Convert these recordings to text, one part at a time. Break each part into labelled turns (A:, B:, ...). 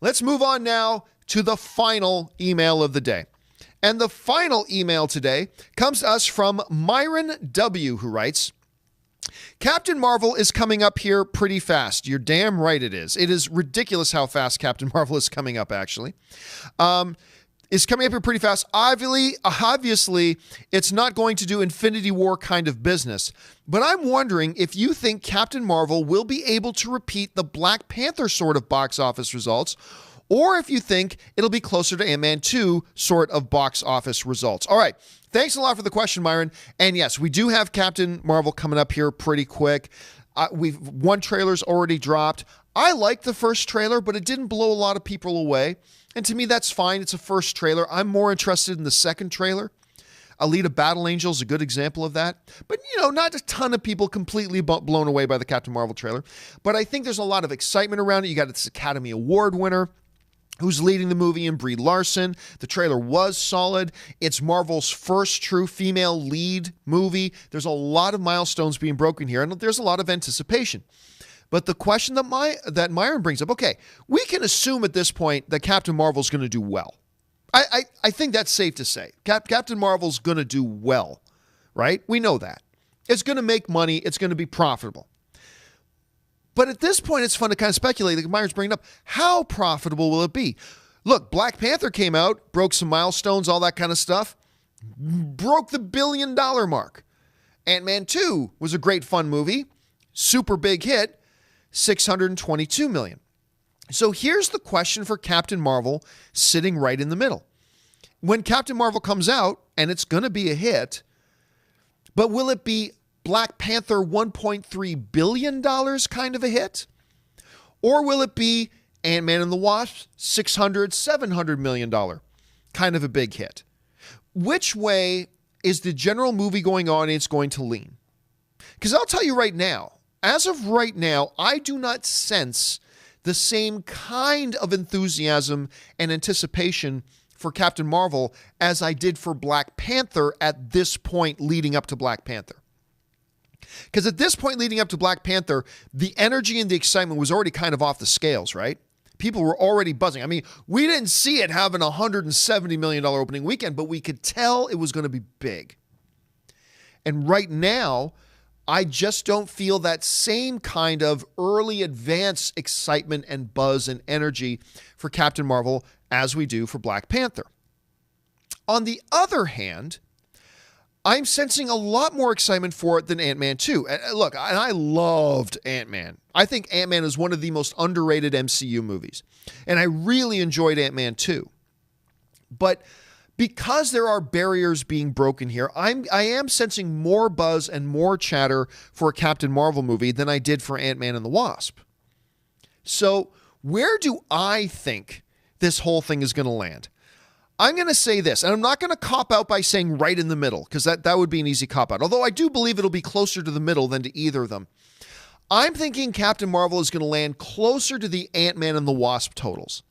A: Let's move on now to the final email of the day. And the final email today comes to us from Myron W, who writes, Captain Marvel is coming up here pretty fast. You're damn right it is. It is ridiculous how fast Captain Marvel is coming up, actually. Is coming up here pretty fast. Obviously, it's not going to do Infinity War kind of business. But I'm wondering if you think Captain Marvel will be able to repeat the Black Panther sort of box office results, or if you think it'll be closer to Ant-Man 2 sort of box office results. All right. Thanks a lot for the question, Myron. And yes, we do have Captain Marvel coming up here pretty quick. One trailer's already dropped. I liked the first trailer, but it didn't blow a lot of people away. And to me, that's fine. It's a first trailer. I'm more interested in the second trailer. Alita Battle Angel is a good example of that. But, not a ton of people completely blown away by the Captain Marvel trailer. But I think there's a lot of excitement around it. You got this Academy Award winner who's leading the movie in Brie Larson. The trailer was solid. It's Marvel's first true female lead movie. There's a lot of milestones being broken here, and there's a lot of anticipation. But the question that Myron brings up, okay, we can assume at this point that Captain Marvel's going to do well. I think that's safe to say. Captain Marvel's going to do well, right? We know that. It's going to make money. It's going to be profitable. But at this point, it's fun to kind of speculate, like Myron's bringing up, how profitable will it be? Look, Black Panther came out, broke some milestones, all that kind of stuff, broke the $1 billion mark. Ant-Man 2 was a great fun movie, super big hit, $622 million. So here's the question for Captain Marvel sitting right in the middle. When Captain Marvel comes out, and it's going to be a hit, but will it be Black Panther $1.3 billion kind of a hit? Or will it be Ant-Man and the Wasp $700 million kind of a big hit? Which way is the general movie-going audience going to lean? Because I'll tell you right now, as of right now, I do not sense the same kind of enthusiasm and anticipation for Captain Marvel as I did for Black Panther at this point leading up to Black Panther. Because at this point leading up to Black Panther, the energy and the excitement was already kind of off the scales, right? People were already buzzing. I mean, we didn't see it having a $170 million opening weekend, but we could tell it was going to be big. And right now, I just don't feel that same kind of early advance excitement and buzz and energy for Captain Marvel as we do for Black Panther. On the other hand, I'm sensing a lot more excitement for it than Ant-Man 2. Look, and I loved Ant-Man. I think Ant-Man is one of the most underrated MCU movies. And I really enjoyed Ant-Man 2. But because there are barriers being broken here, I am sensing more buzz and more chatter for a Captain Marvel movie than I did for Ant-Man and the Wasp. So where do I think this whole thing is going to land? I'm going to say this, and I'm not going to cop out by saying right in the middle, because that would be an easy cop out. Although I do believe it'll be closer to the middle than to either of them. I'm thinking Captain Marvel is going to land closer to the Ant-Man and the Wasp totals.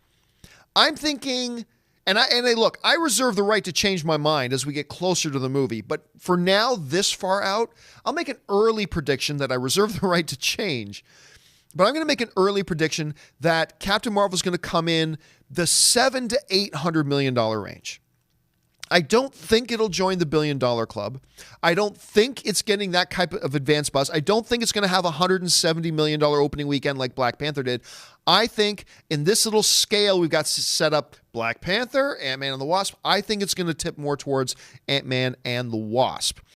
A: I'm thinking, and look, I reserve the right to change my mind as we get closer to the movie, but for now, this far out, I'll make an early prediction that I reserve the right to change. But I'm going to make an early prediction that Captain Marvel is going to come in the $700 to $800 million range. I don't think it'll join the $1 billion club. I don't think it's getting that type of advanced buzz. I don't think it's going to have a $170 million opening weekend like Black Panther did. I think in this little scale we've got set up Black Panther, Ant-Man and the Wasp. I think it's going to tip more towards Ant-Man and the Wasp.